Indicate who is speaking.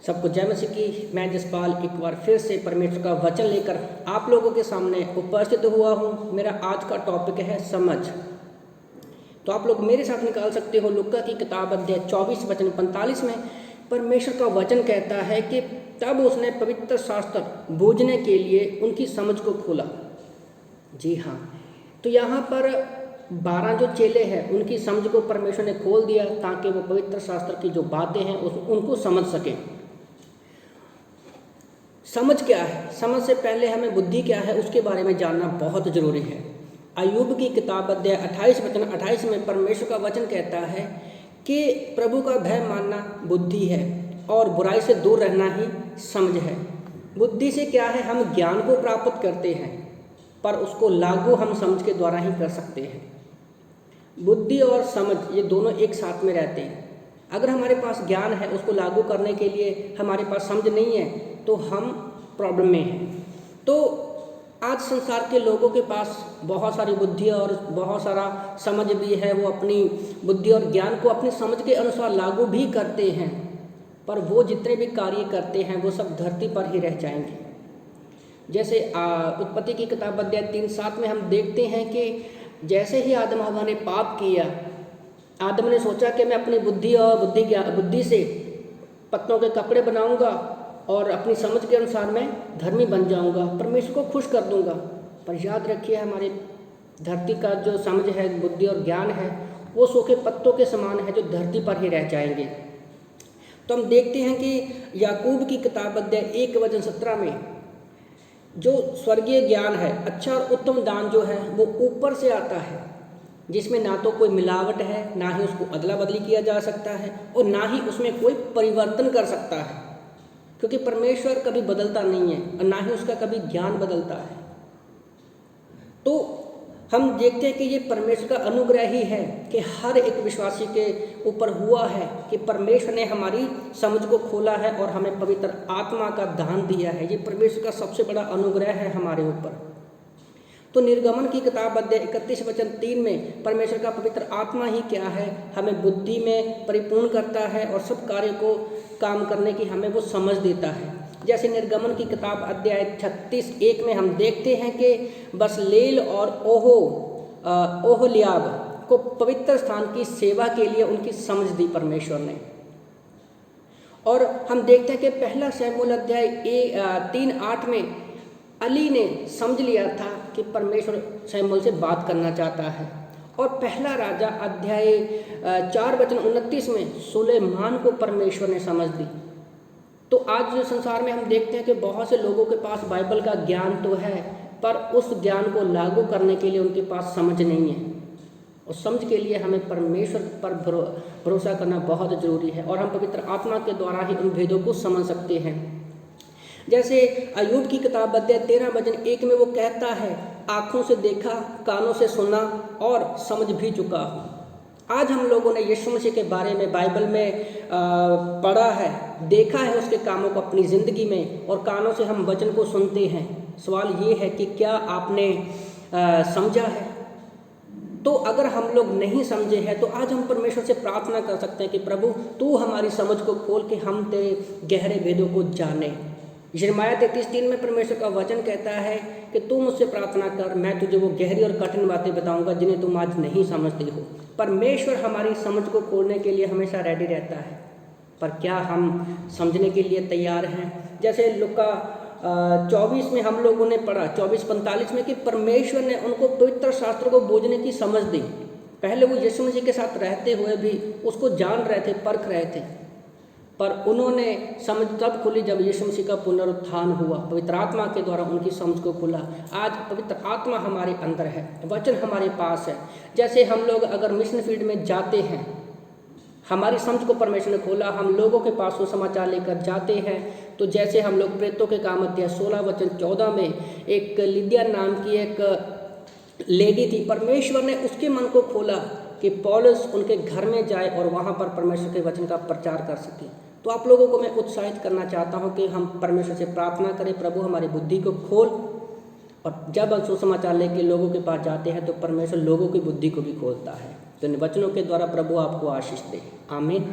Speaker 1: सबको जय मसीह की। मैं जसपाल एक बार फिर से परमेश्वर का वचन लेकर आप लोगों के सामने उपस्थित हुआ हूँ। मेरा आज का टॉपिक है समझ। तो आप लोग मेरे साथ निकाल सकते हो लुका की किताब अध्याय 24 वचन 45 में परमेश्वर का वचन कहता है कि तब उसने पवित्र शास्त्र बूझने के लिए उनकी समझ को खोला। जी हाँ, तो यहाँ पर 12 जो चेले हैं उनकी समझ को परमेश्वर ने खोल दिया ताकि वो पवित्र शास्त्र की जो बातें हैं उनको समझ सकें। समझ क्या है? समझ से पहले हमें बुद्धि क्या है उसके बारे में जानना बहुत ज़रूरी है। अय्यूब की किताब अध्याय 28 वचन 28 में परमेश्वर का वचन कहता है कि प्रभु का भय मानना बुद्धि है और बुराई से दूर रहना ही समझ है। बुद्धि से क्या है? हम ज्ञान को प्राप्त करते हैं पर उसको लागू हम समझ के द्वारा ही कर सकते हैं। बुद्धि और समझ ये दोनों एक साथ में रहते हैं। अगर हमारे पास ज्ञान है उसको लागू करने के लिए हमारे पास समझ नहीं है तो हम प्रॉब्लम में हैं। तो आज संसार के लोगों के पास बहुत सारी बुद्धि और बहुत सारा समझ भी है। वो अपनी बुद्धि और ज्ञान को अपनी समझ के अनुसार लागू भी करते हैं पर वो जितने भी कार्य करते हैं वो सब धरती पर ही रह जाएंगे। जैसे उत्पत्ति की किताब अध्याय 3:7 में हम देखते हैं कि जैसे ही आदम हव्वा ने पाप किया, आदम ने सोचा कि मैं अपनी बुद्धि से पत्तों के कपड़े बनाऊंगा और अपनी समझ के अनुसार मैं धर्मी बन जाऊंगा, परमेश्वर को खुश कर दूंगा। पर याद रखिए हमारे धरती का जो समझ है, बुद्धि और ज्ञान है, वो सूखे पत्तों के समान है जो धरती पर ही रह जाएंगे। तो हम देखते हैं कि याकूब की किताब अध्याय 1 वचन 17 में जो स्वर्गीय ज्ञान है, अच्छा और उत्तम दान जो है वो ऊपर से आता है, जिसमें ना तो कोई मिलावट है, ना ही उसको अदला बदली किया जा सकता है और ना ही उसमें कोई परिवर्तन कर सकता है, क्योंकि परमेश्वर कभी बदलता नहीं है और ना ही उसका कभी ज्ञान बदलता है। तो हम देखते हैं कि ये परमेश्वर का अनुग्रह ही है कि हर एक विश्वासी के ऊपर हुआ है कि परमेश्वर ने हमारी समझ को खोला है और हमें पवित्र आत्मा का दान दिया है। ये परमेश्वर का सबसे बड़ा अनुग्रह है हमारे ऊपर। तो निर्गमन की किताब अध्याय 31 वचन 3 में परमेश्वर का पवित्र आत्मा ही क्या है? हमें बुद्धि में परिपूर्ण करता है और सब कार्य को काम करने की हमें वो समझ देता है। जैसे निर्गमन की किताब अध्याय 36:1 में हम देखते हैं कि बसलेल और ओहोलियाब को पवित्र स्थान की सेवा के लिए उनकी समझ दी परमेश्वर ने। और हम देखते हैं कि पहला शमूएल अध्याय 3:8 में अली ने समझ लिया था कि परमेश्वर शमूएल से बात करना चाहता है। और पहला राजा अध्याय 4 वचन 29 में सुलेमान को परमेश्वर ने समझ दी। तो आज संसार में हम देखते हैं कि बहुत से लोगों के पास बाइबल का ज्ञान तो है पर उस ज्ञान को लागू करने के लिए उनके पास समझ नहीं है। और समझ के लिए हमें परमेश्वर पर भरोसा करना बहुत ज़रूरी है और हम पवित्र आत्मा के द्वारा ही उन भेदों को समझ सकते हैं। जैसे अय्यूब की किताब अध्याय 13 वचन 1 में वो कहता है, आँखों से देखा, कानों से सुना और समझ भी चुका हूँ। आज हम लोगों ने यीशु मसीह के बारे में बाइबल में पढ़ा है, देखा है उसके कामों को अपनी ज़िंदगी में और कानों से हम वचन को सुनते हैं। सवाल ये है कि क्या आपने समझा है? तो अगर हम लोग नहीं समझे हैं तो आज हम परमेश्वर से प्रार्थना कर सकते हैं कि प्रभु तू हमारी समझ को खोल के हम तेरे गहरे भेदों को जाने। यिर्मयाह 33:3 में परमेश्वर का वचन कहता है कि तू मुझसे प्रार्थना कर, मैं तुझे वो गहरी और कठिन बातें बताऊंगा जिन्हें तुम आज नहीं समझते हो। परमेश्वर हमारी समझ को खोलने के लिए हमेशा रेडी रहता है, पर क्या हम समझने के लिए तैयार हैं? जैसे लुका 24 में हम लोगों ने पढ़ा 24:45 में कि परमेश्वर ने उनको पवित्र शास्त्र को बूझने की समझ दी। पहले वो यीशु मसीह के साथ रहते हुए भी उसको जान रहे थे, परख रहे थे, पर उन्होंने समझ तब खुली जब यीशु मसीह का पुनरुत्थान हुआ, पवित्र आत्मा के द्वारा उनकी समझ को खुला। आज पवित्र आत्मा हमारे अंदर है, वचन हमारे पास है। जैसे हम लोग अगर मिशन फील्ड में जाते हैं, हमारी समझ को परमेश्वर ने खोला, हम लोगों के पास सुसमाचार लेकर जाते हैं। तो जैसे हम लोग प्रेतों के काम अध्याय 16 वचन 14 में एक लिदिया नाम की एक लेडी थी, परमेश्वर ने उसके मन को खोला कि पौलुस उनके घर में जाए और वहाँ पर परमेश्वर के वचन का प्रचार कर सके। तो आप लोगों को मैं उत्साहित करना चाहता हूँ कि हम परमेश्वर से प्रार्थना करें, प्रभु हमारी बुद्धि को खोल। और जब हम सुसमाचार लेके लोगों के पास जाते हैं तो परमेश्वर लोगों की बुद्धि को भी खोलता है। तो इन वचनों के द्वारा प्रभु आपको आशीष दे। आमीन।